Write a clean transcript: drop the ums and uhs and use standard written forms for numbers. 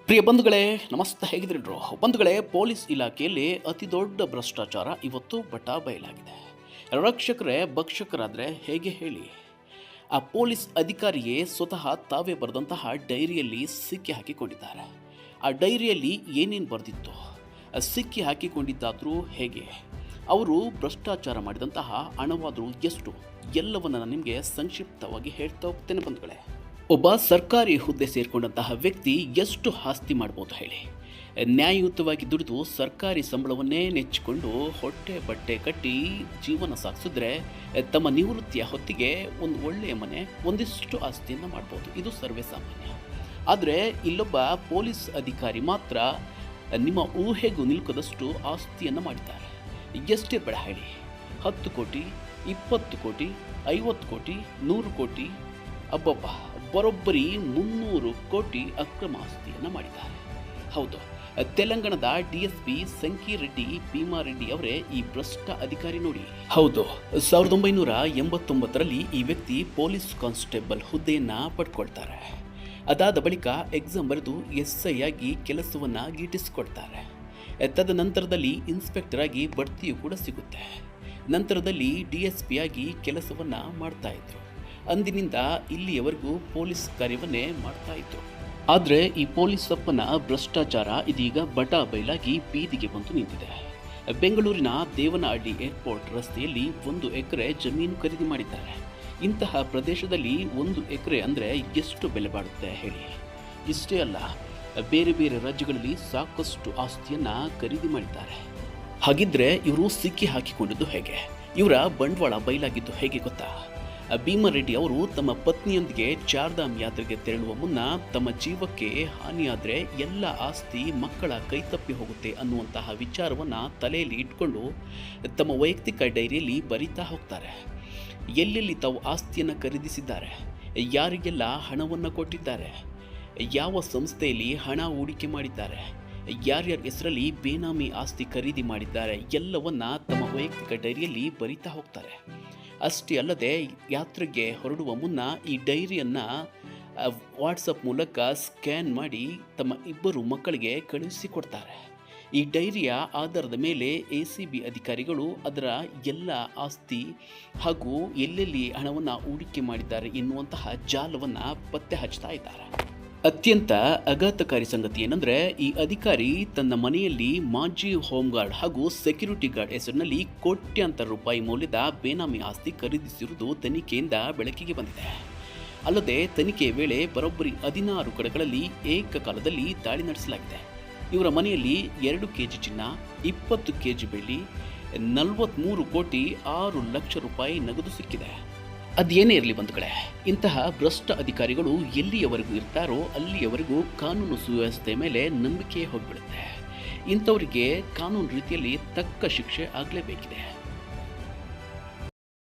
ಪ್ರಿಯ ಬಂಧುಗಳೇ, ನಮಸ್ತೆ. ಹೇಗಿದ್ರಿಲ್ರು ಬಂಧುಗಳೇ? ಪೊಲೀಸ್ ಇಲಾಖೆಯಲ್ಲಿ ಅತಿ ದೊಡ್ಡ ಭ್ರಷ್ಟಾಚಾರ ಇವತ್ತು ಬಯಲಾಗಿದೆ. ರಕ್ಷಕರೇ ಭಕ್ಷಕರಾದರೆ ಹೇಗೆ ಹೇಳಿ? ಆ ಪೊಲೀಸ್ ಅಧಿಕಾರಿಯೇ ಸ್ವತಃ ತಾವೇ ಬರೆದಂತಹ ಡೈರಿಯಲ್ಲಿ ಸಿಕ್ಕಿ ಹಾಕಿಕೊಂಡಿದ್ದಾರೆ. ಆ ಡೈರಿಯಲ್ಲಿ ಏನೇನು ಬರೆದಿತ್ತು, ಸಿಕ್ಕಿ ಹಾಕಿಕೊಂಡಿದ್ದಾದರೂ ಹೇಗೆ, ಅವರು ಭ್ರಷ್ಟಾಚಾರ ಮಾಡಿದಂತಹ ಹಣವಾದರೂ ಎಷ್ಟು, ಎಲ್ಲವನ್ನು ನಾನು ನಿಮಗೆ ಸಂಕ್ಷಿಪ್ತವಾಗಿ ಹೇಳ್ತಾ ಹೋಗ್ತೇನೆ ಬಂಧುಗಳೇ. ಒಬ್ಬ ಸರ್ಕಾರಿ ಹುದ್ದೆ ಸೇರಿಕೊಂಡಂತಹ ವ್ಯಕ್ತಿ ಎಷ್ಟು ಆಸ್ತಿ ಮಾಡ್ಬೋದು ಹೇಳಿ? ನ್ಯಾಯಯುತವಾಗಿ ದುಡಿದು ಸರ್ಕಾರಿ ಸಂಬಳವನ್ನೇ ನೆಚ್ಚಿಕೊಂಡು ಹೊಟ್ಟೆ ಬಟ್ಟೆ ಕಟ್ಟಿ ಜೀವನ ಸಾಗಿಸಿದ್ರೆ ತಮ್ಮ ನಿವೃತ್ತಿಯ ಹೊತ್ತಿಗೆ ಒಂದು ಒಳ್ಳೆಯ ಮನೆ, ಒಂದಿಷ್ಟು ಆಸ್ತಿಯನ್ನು ಮಾಡ್ಬೋದು. ಇದು ಸರ್ವೇ ಸಾಮಾನ್ಯ. ಆದರೆ ಇಲ್ಲೊಬ್ಬ ಪೊಲೀಸ್ ಅಧಿಕಾರಿ ಮಾತ್ರ ನಿಮ್ಮ ಊಹೆಗೂ ನಿಲುಕದಷ್ಟು ಆಸ್ತಿಯನ್ನು ಮಾಡಿದ್ದಾರೆ. ಎಷ್ಟಿರಬೇಡ ಹೇಳಿ? 10 ಕೋಟಿ, 20 ಕೋಟಿ, 50 ಕೋಟಿ, 100 ಕೋಟಿ, ಅಬ್ಬಬ್ಬ, ಬರೋಬ್ಬರಿ 300 ಕೋಟಿ ಅಕ್ರಮ ಆಸ್ತಿಯನ್ನು ಮಾಡಿದ್ದಾರೆ. ಹೌದು, ತೆಲಂಗಾಣದ DSP ಸಂಕಿರೆಡ್ಡಿ ಭೀಮಾರೆಡ್ಡಿ ಅವರೇ ಈ ಭ್ರಷ್ಟ ಅಧಿಕಾರಿ ನೋಡಿ. ಹೌದು, 1989ರಲ್ಲಿ ಈ ವ್ಯಕ್ತಿ ಪೊಲೀಸ್ ಕಾನ್ಸ್ಟೇಬಲ್ ಹುದ್ದೆಯನ್ನು ಪಡ್ಕೊಳ್ತಾರೆ. ಅದಾದ ಬಳಿಕ ಎಕ್ಸಾಮ್ ಬರೆದು SI ಆಗಿ ಕೆಲಸವನ್ನು ಗಿಟ್ಟಿಸಿಕೊಳ್ತಾರೆ. ತದನಂತರದಲ್ಲಿ ಇನ್ಸ್ಪೆಕ್ಟರ್ ಆಗಿ ಬಡ್ತಿಯೂ ಕೂಡ ಸಿಗುತ್ತೆ. ನಂತರದಲ್ಲಿ DSP ಆಗಿ ಕೆಲಸವನ್ನು ಮಾಡ್ತಾ ಇದ್ರು. ಅಂದಿನಿಂದ ಇಲ್ಲಿಯವರೆಗೂ ಪೊಲೀಸ್ ಕಾರ್ಯವನ್ನೇ ಮಾಡ್ತಾ ಇದ್ರು. ಆದರೆ ಈ ಪೊಲೀಸಪ್ಪನ ಭ್ರಷ್ಟಾಚಾರ ಇದೀಗ ಬಯಲಾಗಿ ಬೀದಿಗೆ ಬಂದು ನಿಂತಿದೆ. ಬೆಂಗಳೂರಿನ ದೇವನಹಳ್ಳಿ ಏರ್ಪೋರ್ಟ್ ರಸ್ತೆಯಲ್ಲಿ 1 ಎಕರೆ ಜಮೀನು ಖರೀದಿ ಮಾಡಿದ್ದಾರೆ. ಇಂತಹ ಪ್ರದೇಶದಲ್ಲಿ 1 ಎಕರೆ ಅಂದರೆ ಎಷ್ಟು ಬೆಲೆ ಬಾಳುತ್ತೆ ಹೇಳಿ? ಇಷ್ಟೇ ಅಲ್ಲ, ಬೇರೆ ಬೇರೆ ರಾಜ್ಯಗಳಲ್ಲಿ ಸಾಕಷ್ಟು ಆಸ್ತಿಯನ್ನು ಖರೀದಿ ಮಾಡಿದ್ದಾರೆ. ಹಾಗಿದ್ರೆ ಇವರು ಸಿಕ್ಕಿ ಹಾಕಿಕೊಂಡಿದ್ದು ಹೇಗೆ? ಇವರ ಬಂಡವಾಳ ಬಯಲಾಗಿದ್ದು ಹೇಗೆ ಗೊತ್ತಾ? ಭೀಮಾರೆಡ್ಡಿ ಅವರು ತಮ್ಮ ಪತ್ನಿಯೊಂದಿಗೆ ಚಾರ್ಧಾಮ್ ಯಾತ್ರೆಗೆ ತೆರಳುವ ಮುನ್ನ ತಮ್ಮ ಜೀವಕ್ಕೆ ಹಾನಿಯಾದರೆ ಎಲ್ಲ ಆಸ್ತಿ ಮಕ್ಕಳ ಕೈತಪ್ಪಿ ಹೋಗುತ್ತೆ ಅನ್ನುವಂತಹ ವಿಚಾರವನ್ನು ತಲೆಯಲ್ಲಿ ಇಟ್ಕೊಂಡು ತಮ್ಮ ವೈಯಕ್ತಿಕ ಡೈರಿಯಲ್ಲಿ ಬರೀತಾ ಹೋಗ್ತಾರೆ. ಎಲ್ಲೆಲ್ಲಿ ತಾವು ಆಸ್ತಿಯನ್ನು ಖರೀದಿಸಿದ್ದಾರೆ, ಯಾರಿಗೆಲ್ಲ ಹಣವನ್ನು ಕೊಟ್ಟಿದ್ದಾರೆ, ಯಾವ ಸಂಸ್ಥೆಯಲ್ಲಿ ಹಣ ಹೂಡಿಕೆ ಮಾಡಿದ್ದಾರೆ, ಯಾರ್ಯಾರ ಹೆಸರಲ್ಲಿ ಬೇನಾಮಿ ಆಸ್ತಿ ಖರೀದಿ ಮಾಡಿದ್ದಾರೆ, ಎಲ್ಲವನ್ನ ತಮ್ಮ ವೈಯಕ್ತಿಕ ಡೈರಿಯಲ್ಲಿ ಬರಿತಾ ಹೋಗ್ತಾರೆ. ಅಷ್ಟೇ ಅಲ್ಲದೆ ಯಾತ್ರೆಗೆ ಹೊರಡುವ ಮುನ್ನ ಈ ಡೈರಿಯನ್ನು ವಾಟ್ಸಪ್ ಮೂಲಕ ಸ್ಕ್ಯಾನ್ ಮಾಡಿ ತಮ್ಮ 2 ಮಕ್ಕಳಿಗೆ ಕಳುಹಿಸಿಕೊಡ್ತಾರೆ. ಈ ಡೈರಿಯ ಆಧಾರದ ಮೇಲೆ ACB ಅಧಿಕಾರಿಗಳು ಅದರ ಎಲ್ಲ ಆಸ್ತಿ ಹಾಗೂ ಎಲ್ಲೆಲ್ಲಿ ಹಣವನ್ನು ಹೂಡಿಕೆ ಮಾಡಿದ್ದಾರೆ ಎನ್ನುವಂತಹ ಜಾಲವನ್ನು ಪತ್ತೆ ಹಚ್ತಾ ಇದ್ದಾರೆ. ಅತ್ಯಂತ ಆಘಾತಕಾರಿ ಸಂಗತಿ ಏನಂದರೆ, ಈ ಅಧಿಕಾರಿ ತನ್ನ ಮನೆಯಲ್ಲಿ ಮಾಜಿ ಹೋಮ್ ಗಾರ್ಡ್ ಹಾಗೂ ಸೆಕ್ಯೂರಿಟಿ ಗಾರ್ಡ್ ಹೆಸರಿನಲ್ಲಿ ಕೋಟ್ಯಾಂತರ ರೂಪಾಯಿ ಮೌಲ್ಯದ ಬೇನಾಮಿ ಆಸ್ತಿ ಖರೀದಿಸಿರುವುದು ತನಿಖೆಯಿಂದ ಬೆಳಕಿಗೆ ಬಂದಿದೆ. ಅಲ್ಲದೆ ತನಿಖೆಯ ವೇಳೆ ಬರೋಬ್ಬರಿ 16 ಕಡೆಗಳಲ್ಲಿ ಏಕಕಾಲದಲ್ಲಿ ದಾಳಿ ನಡೆಸಲಾಗಿದೆ. ಇವರ ಮನೆಯಲ್ಲಿ 2 kg ಚಿನ್ನ, 20 kg ಬೆಳ್ಳಿ, 43 ಕೋಟಿ 6 ಲಕ್ಷ ರೂಪಾಯಿ ನಗದು ಸಿಕ್ಕಿದೆ. ಅದೇನೇ ಇರಲಿ ಬಂಧುಗಳೇ, ಇಂತಹ ಭ್ರಷ್ಟ ಅಧಿಕಾರಿಗಳು ಎಲ್ಲಿಯವರೆಗೂ ಇರ್ತಾರೋ ಅಲ್ಲಿಯವರೆಗೂ ಕಾನೂನು ಸುವ್ಯವಸ್ಥೆ ಮೇಲೆ ನಂಬಿಕೆ ಹೋಗಿಬಿಡುತ್ತೆ. ಇಂಥವರಿಗೆ ಕಾನೂನು ರೀತಿಯಲ್ಲಿ ತಕ್ಕ ಶಿಕ್ಷೆ ಆಗಲೇಬೇಕಿದೆ.